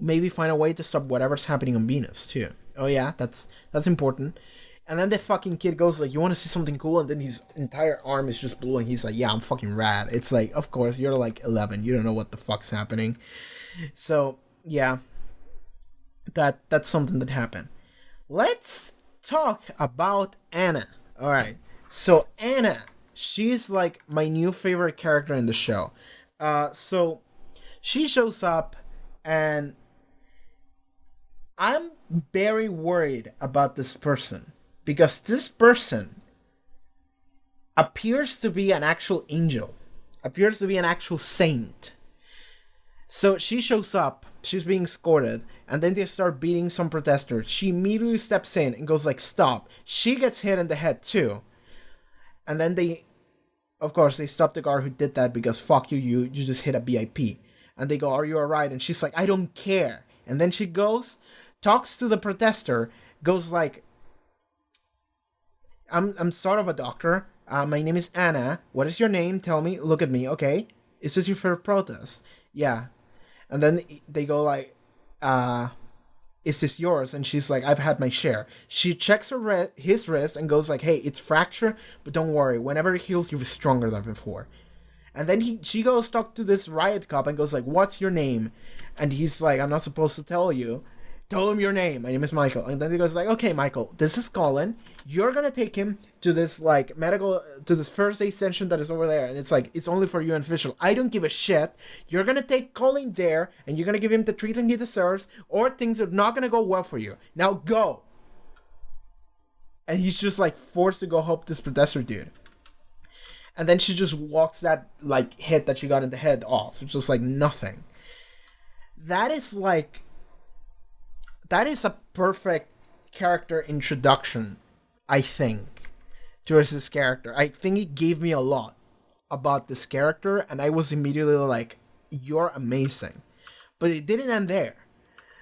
Maybe find a way to stop whatever's happening on Venus, too. Oh yeah, that's important. And then the fucking kid goes like, you want to see something cool? And then his entire arm is just blue, and he's like, yeah, I'm fucking rad. It's like, of course, you're like 11. You don't know what the fuck's happening. So, yeah. That's something that happened. Let's talk about Anna. Alright. So, Anna, she's like my new favorite character in the show. So, she shows up, and I'm very worried about this person. Because this person appears to be an actual angel. Appears to be an actual saint. So she shows up, she's being escorted, and then they start beating some protesters. She immediately steps in and goes like, stop. She gets hit in the head too. And then they stop the guard who did that because fuck you, you just hit a VIP. And they go, are you alright? And she's like, I don't care. And then she goes, talks to the protester, goes like, I'm sort of a doctor. My name is Anna. What is your name? Tell me. Look at me. Okay. Is this your favorite protest? Yeah. And then they go like, is this yours? And she's like, I've had my share. She checks his wrist and goes like, hey, it's fractured, but don't worry. Whenever it heals, you'll be stronger than before. And then she goes talk to this riot cop and goes like, what's your name? And he's like, I'm not supposed to tell you. Tell him your name. My name is Michael. And then he goes like, okay, Michael, this is Colin. You're going to take him to this like to this first aid session that is over there. And it's like, it's only for you and official. I don't give a shit. You're going to take Colin there and you're going to give him the treatment he deserves, or things are not going to go well for you. Now go. And he's just like forced to go help this protester dude. And then she just walks that like hit that she got in the head off. It's just like nothing. That is a perfect character introduction, I think, towards this character. I think it gave me a lot about this character, and I was immediately like, you're amazing. But it didn't end there.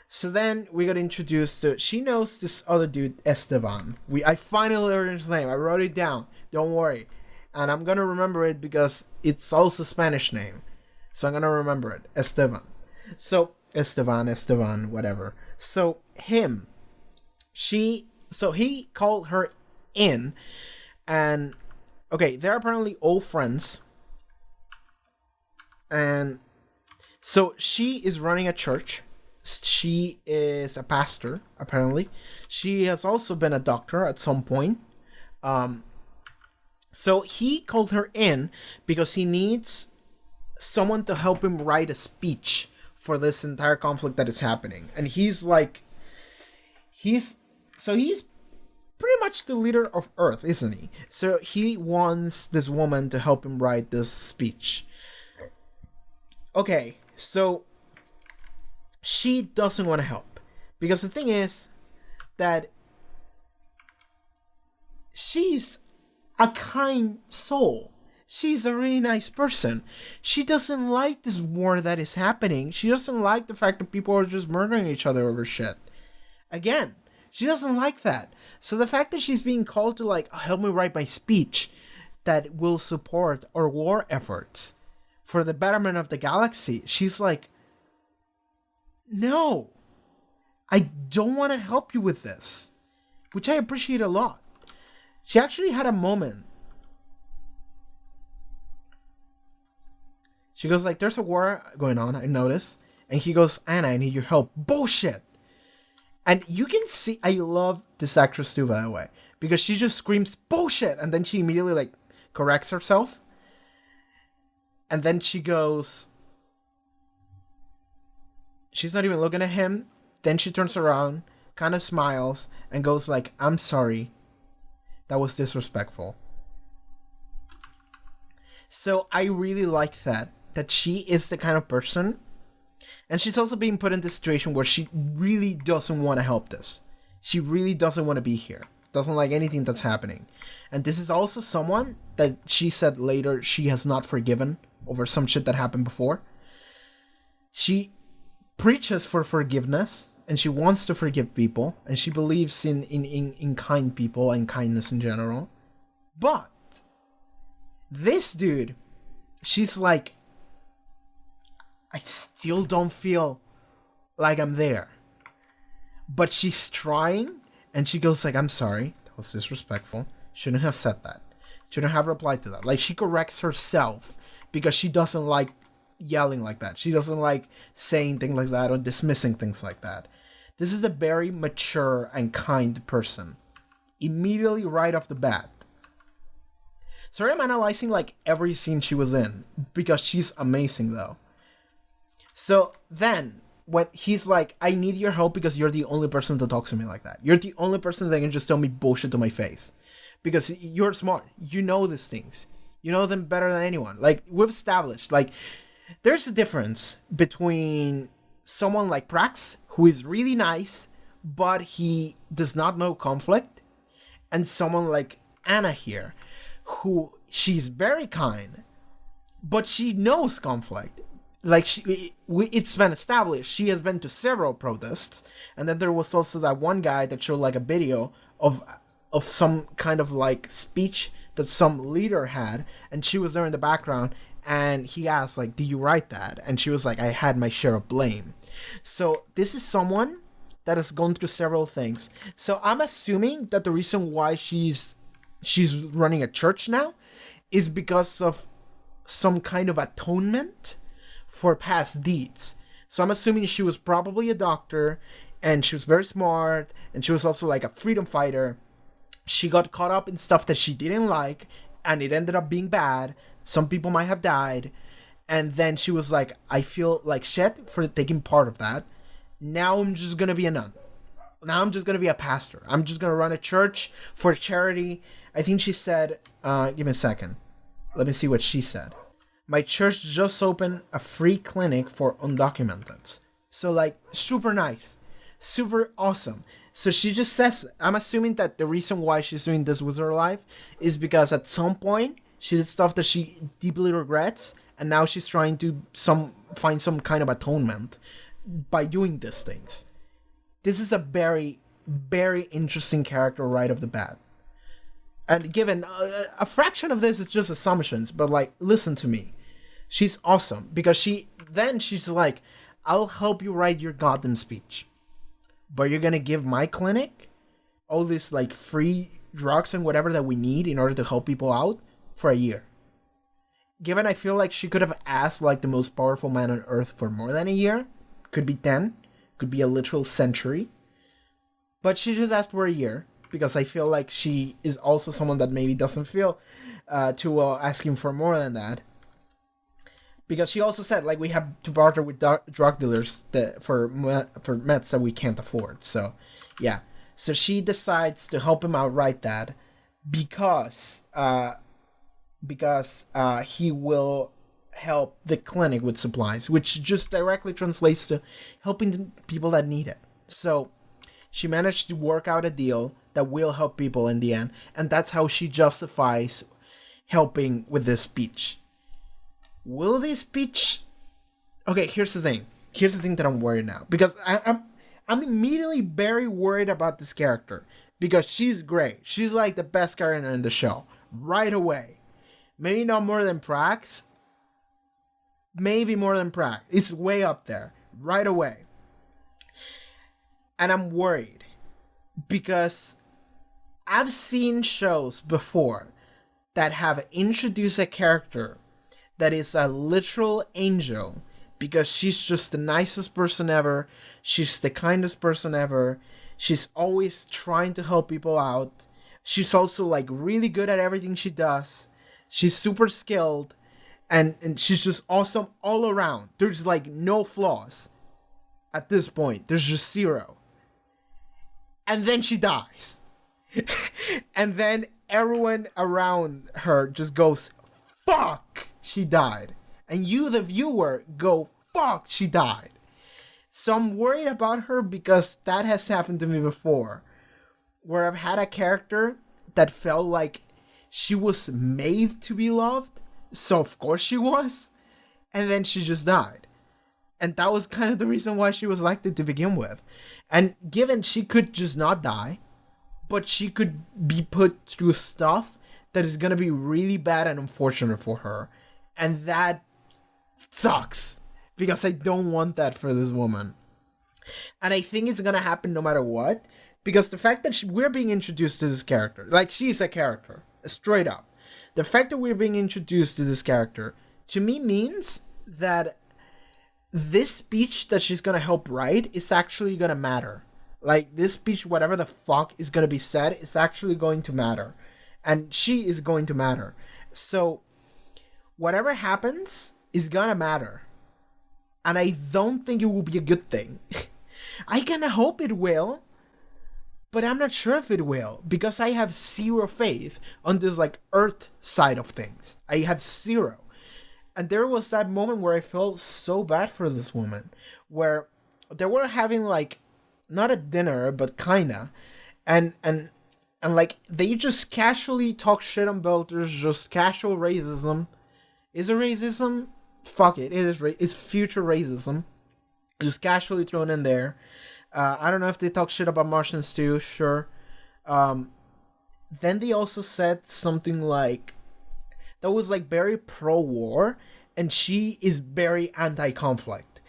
So then we got introduced to, she knows this other dude, Esteban. I finally learned his name. I wrote it down. Don't worry. And I'm gonna remember it because it's also a Spanish name. So I'm gonna remember it. Esteban. So, Esteban, whatever. So he called her in, and okay, they're apparently old friends, and so she is running a church, she is a pastor, apparently. She has also been a doctor at some point. So he called her in because he needs someone to help him write a speech for this entire conflict that is happening. And he's pretty much the leader of Earth, isn't he? So he wants this woman to help him write this speech. Okay, so she doesn't want to help. Because the thing is that she's a kind soul. She's a really nice person. She doesn't like this war that is happening. She doesn't like the fact that people are just murdering each other over shit. Again, she doesn't like that. So the fact that she's being called to, like, help me write my speech that will support our war efforts for the betterment of the galaxy, she's like, no, I don't want to help you with this, which I appreciate a lot. She actually had a moment. She goes like, there's a war going on, I noticed. And he goes, Anna, I need your help. Bullshit! And you can see, I love this actress too, by the way, because she just screams bullshit, and then she immediately, like, corrects herself. And then she goes, she's not even looking at him. Then she turns around, kind of smiles, and goes like, I'm sorry. That was disrespectful. So I really like that she is the kind of person. And she's also being put in this situation where she really doesn't want to help this. She really doesn't want to be here. Doesn't like anything that's happening. And this is also someone that she said later she has not forgiven over some shit that happened before. She preaches for forgiveness, and she wants to forgive people, and she believes in kind people and kindness in general. But this dude, she's like, I still don't feel like I'm there. But she's trying, and she goes like, I'm sorry, that was disrespectful. Shouldn't have said that. Shouldn't have replied to that. Like, she corrects herself because she doesn't like yelling like that. She doesn't like saying things like that or dismissing things like that. This is a very mature and kind person. Immediately right off the bat. Sorry, I'm analyzing like every scene she was in because she's amazing though. So then, when he's like, I need your help because you're the only person that talks to me like that. You're the only person that can just tell me bullshit to my face. Because you're smart. You know these things. You know them better than anyone. Like, we've established, like, there's a difference between someone like Prax, who is really nice, but he does not know conflict, and someone like Anna here, who she's very kind, but she knows conflict. Like, it's been established. She has been to several protests, and then there was also that one guy that showed like a video of some kind of like speech that some leader had, and she was there in the background, and he asked like, "Did you write that?" And she was like, "I had my share of blame." So this is someone that has gone through several things. So I'm assuming that the reason why she's running a church now is because of some kind of atonement for past deeds. So I'm assuming she was probably a doctor, and she was very smart, and she was also like a freedom fighter. She got caught up in stuff that she didn't like, and it ended up being bad. Some people might have died, and then she was like, I feel like shit for taking part of that. Now I'm just gonna be a nun. Now I'm just gonna be a pastor. I'm just gonna run a church for charity. I think she said, give me a second. Let me see what she said. My church just opened a free clinic for undocumenteds. So, like, super nice. Super awesome. So she just says, I'm assuming that the reason why she's doing this with her life is because at some point she did stuff that she deeply regrets, and now she's trying to find some kind of atonement by doing these things. This is a very, very interesting character right off the bat. And given a fraction of this is just assumptions, but like, listen to me. She's awesome because she's like, I'll help you write your goddamn speech, but you're gonna give my clinic all this like free drugs and whatever that we need in order to help people out for a year. Given I feel like she could have asked like the most powerful man on earth for more than a year, could be 10, could be a literal century. But she just asked for a year, because I feel like she is also someone that maybe doesn't feel too well asking for more than that. Because she also said, like, we have to barter with drug dealers for meds that we can't afford. So, yeah. So she decides to help him outright that because he will help the clinic with supplies, which just directly translates to helping the people that need it. So she managed to work out a deal that will help people in the end, and that's how she justifies helping with this speech. Will this speech... Okay, here's the thing. Here's the thing that I'm worried now, because I'm immediately very worried about this character, because she's great. She's like the best character in the show right away. Maybe not more than Prax. Maybe more than Prax. It's way up there right away. And I'm worried because I've seen shows before that have introduced a character that is a literal angel because she's just the nicest person ever. She's the kindest person ever. She's always trying to help people out. She's also like really good at everything she does. She's super skilled and she's just awesome all around. There's like no flaws at this point. There's just zero. And then she dies. And then everyone around her just goes, fuck, she died. And you, the viewer, go, fuck, she died. So I'm worried about her because that has happened to me before. Where I've had a character that felt like she was made to be loved. So of course she was. And then she just died. And that was kind of the reason why she was liked to begin with. And given she could just not die, but she could be put through stuff that is going to be really bad and unfortunate for her. And that sucks. Because I don't want that for this woman. And I think it's going to happen no matter what. Because the fact that we're being introduced to this character, like she's a character, straight up. The fact that we're being introduced to this character, to me means that this speech that she's gonna help write is actually gonna matter. Like, this speech, whatever the fuck is gonna be said, is actually going to matter. And she is going to matter. So, whatever happens is gonna matter. And I don't think it will be a good thing. I kinda hope it will. But I'm not sure if it will. Because I have zero faith on this, like, Earth side of things. I have zero. And there was that moment where I felt so bad for this woman, where they were having like, not a dinner, but kinda, and like they just casually talk shit on Belters, just casual racism. Is it racism? Fuck it, it's future racism, just casually thrown in there. I don't know if they talk shit about Martians too, sure. Then they also said something like, that was like very pro-war, and she is very anti-conflict.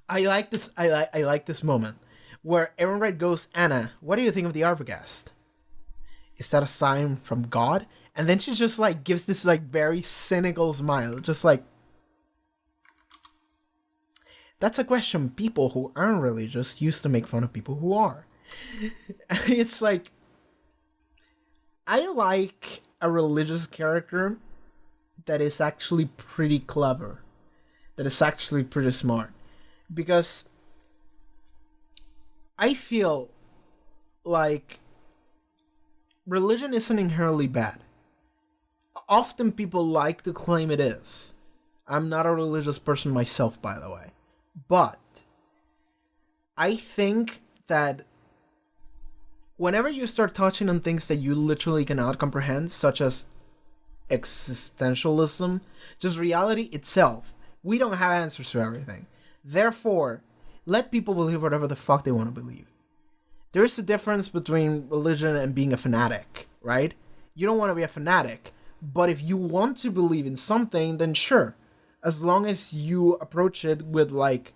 I like this. I like this moment where everybody goes, Anna, what do you think of the Arbogast? Is that a sign from God? And then she just like gives this like very cynical smile, just like, that's a question people who aren't religious used to make fun of people who are. It's like, I like a religious character that is actually pretty clever, that is actually pretty smart, because I feel like religion isn't inherently bad. Often people like to claim it is. I'm not a religious person myself, by the way, but I think that whenever you start touching on things that you literally cannot comprehend, such as existentialism, just reality itself, we don't have answers to everything. Therefore, let people believe whatever the fuck they want to believe. There is a difference between religion and being a fanatic, right? You don't want to be a fanatic, but if you want to believe in something, then sure. As long as you approach it with like,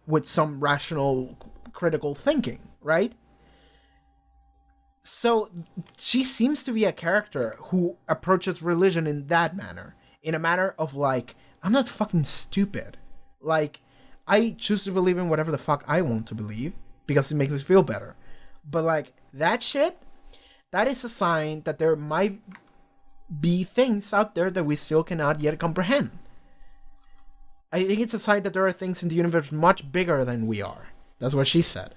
with some rational, critical thinking, right? So, she seems to be a character who approaches religion in that manner. In a manner of like, I'm not fucking stupid. Like, I choose to believe in whatever the fuck I want to believe because it makes me feel better. But like, that shit, that is a sign that there might be things out there that we still cannot yet comprehend. I think it's a sign that there are things in the universe much bigger than we are. That's what she said.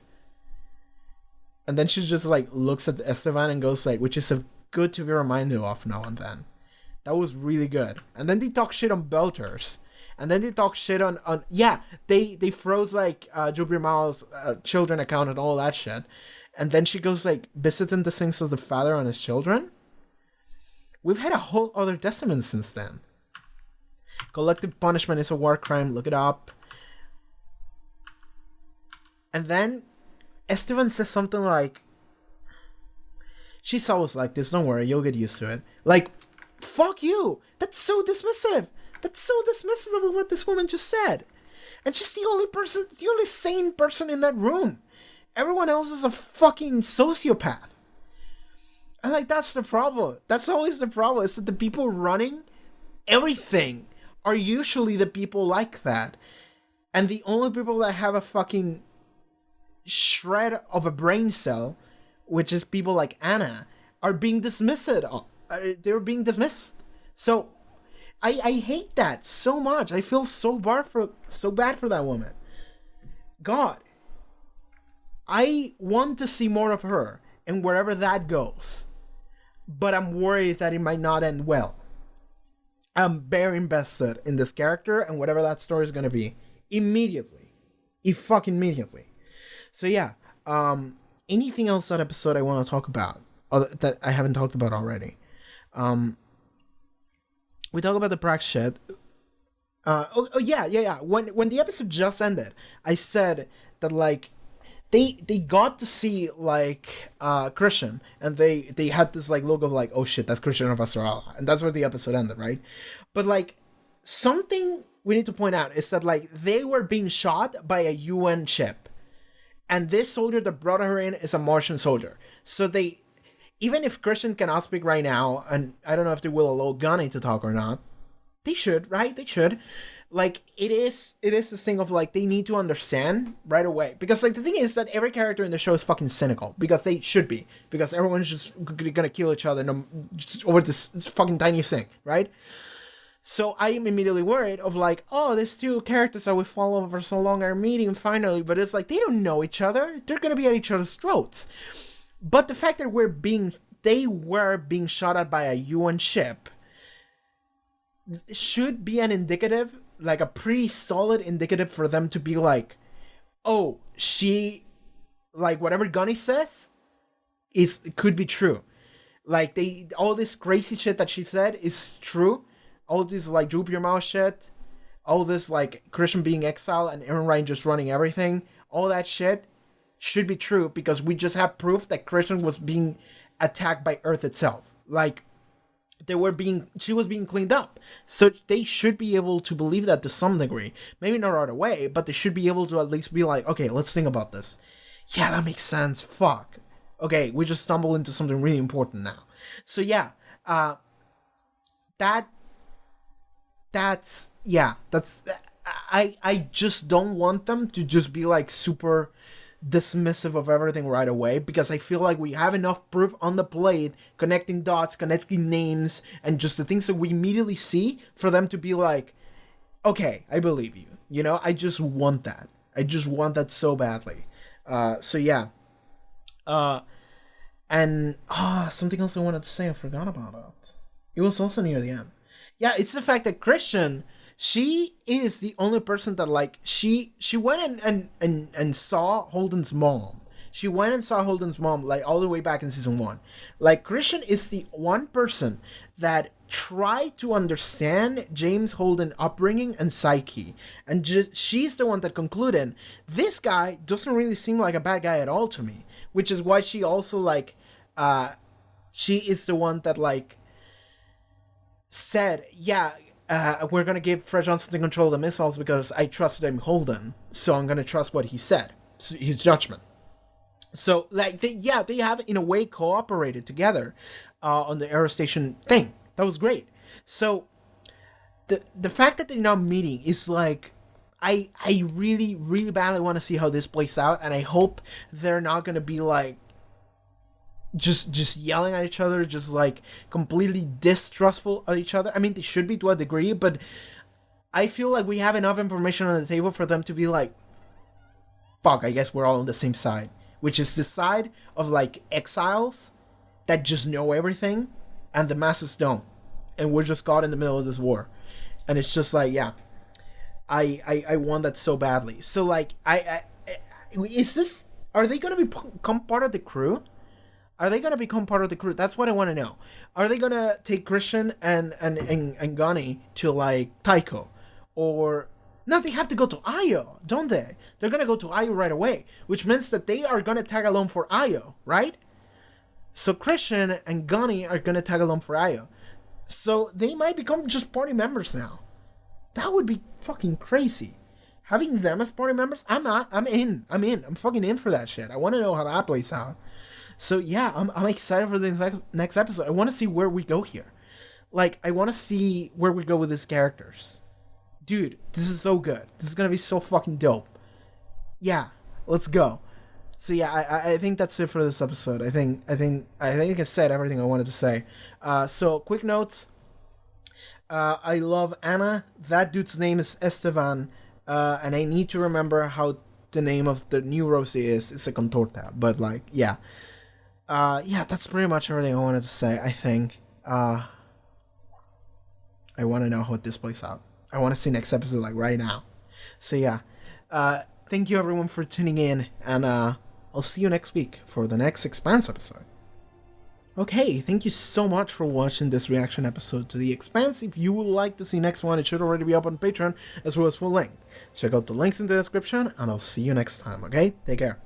And then she just like looks at Esteban and goes like, which is good to be reminded of now and then. That was really good. And then they talk shit on Belters. And then they talk shit on yeah, they froze like Jupiter Mao's children account and all that shit. And then she goes like visiting the things of the father and his children. We've had a whole other testament since then. Collective punishment is a war crime. Look it up. And then Esteban says something like, she's always like this, don't worry, you'll get used to it. Like, fuck you. That's so dismissive. That's so dismissive of what this woman just said. And she's the only sane person in that room. Everyone else is a fucking sociopath. And like, that's the problem. That's always the problem, is that the people running everything are usually the people like that. And the only people that have a fucking shred of a brain cell, which is people like Anna, are being dismissed. They're being dismissed. So I hate that so much. I feel so bad for that woman. God, I want to see more of her and wherever that goes, but I'm worried that it might not end well. I'm very invested in this character and whatever that story is going to be immediately. Immediately. So yeah, anything else that episode I want to talk about that I haven't talked about already? We talk about the Prague shit. Yeah. When the episode just ended, I said that like they got to see like Christian, and they had this like logo of like, oh shit, that's Christian of Australia, and that's where the episode ended, right? But like, something we need to point out is that like they were being shot by a UN ship, and this soldier that brought her in is a Martian soldier. So they, even if Christian cannot speak right now, and I don't know if they will allow Gunny to talk or not, they should, right? They should. Like, it is this thing of like, they need to understand right away. Because like, the thing is that every character in the show is fucking cynical. Because they should be. Because everyone's just gonna kill each other just over this fucking tiny thing, right? So I am immediately worried of like, oh, these two characters that we follow for so long are meeting finally. But it's like, they don't know each other. They're gonna be at each other's throats. But the fact that they were being shot at by a UN ship should be an indicative, like a pretty solid indicative for them to be like, oh, she, like whatever Gunny says could be true. Like all this crazy shit that she said is true. All this like droop your mouth shit, all this like Christian being exiled and Aaron Ryan just running everything, all that shit should be true because we just have proof that Christian was being attacked by Earth itself. Like, she was being cleaned up. So they should be able to believe that to some degree. Maybe not right away, but they should be able to at least be like, okay, let's think about this. Yeah, that makes sense. Fuck. Okay, we just stumbled into something really important now. So yeah, I just don't want them to just be like super dismissive of everything right away, because I feel like we have enough proof on the plate, connecting dots, connecting names, and just the things that we immediately see for them to be like, okay, I believe you. You know, I just want that. I just want that so badly. So yeah. And something else I wanted to say, I forgot about it. It was also near the end. Yeah, it's the fact that Christian, she is the only person that like she went and saw Holden's mom. She went and saw Holden's mom like all the way back in season 1. Like, Christian is the one person that tried to understand James Holden upbringing and psyche, and just she's the one that concluded this guy doesn't really seem like a bad guy at all to me, which is why she also like she is the one that like said, yeah, we're gonna give Fred Johnson to control the missiles because I trusted him Holden, so I'm gonna trust what he said, his judgment. So like they have in a way cooperated together on the aerostation thing. That was great. So the fact that they're not meeting is like, I really, really badly want to see how this plays out, and I hope they're not gonna be like just yelling at each other, just like completely distrustful of each other. I mean, they should be to a degree, but I feel like we have enough information on the table for them to be like, fuck, I guess we're all on the same side, which is the side of like exiles that just know everything and the masses don't, and we're just caught in the middle of this war. And it's just like, yeah, I want that so badly. So like, is this, are they gonna become part of the crew? Are they gonna become part of the crew? That's what I want to know. Are they gonna take Christian and Gunny to like Tycho, or no? They have to go to Io, don't they? They're gonna go to Io right away, which means that they are gonna tag along for Io, right? So Christian and Gunny are gonna tag along for Io. So they might become just party members now. That would be fucking crazy. Having them as party members, I'm in. I'm fucking in for that shit. I want to know how that plays out. So yeah, I'm excited for the next episode. I want to see where we go here. Like, I want to see where we go with these characters. Dude, this is so good. This is gonna be so fucking dope. Yeah, let's go. So yeah, I think that's it for this episode. I think I said everything I wanted to say. So quick notes. I love Anna. That dude's name is Esteban, and I need to remember how the name of the new Rosie is. It's a Contorta, but like, yeah. Yeah, that's pretty much everything I wanted to say, I think. I want to know how this plays out. I want to see next episode, like, right now. So, yeah. Thank you, everyone, for tuning in, and I'll see you next week for the next Expanse episode. Okay, thank you so much for watching this reaction episode to The Expanse. If you would like to see next one, it should already be up on Patreon, as well as full length. Check out the links in the description, and I'll see you next time, okay? Take care.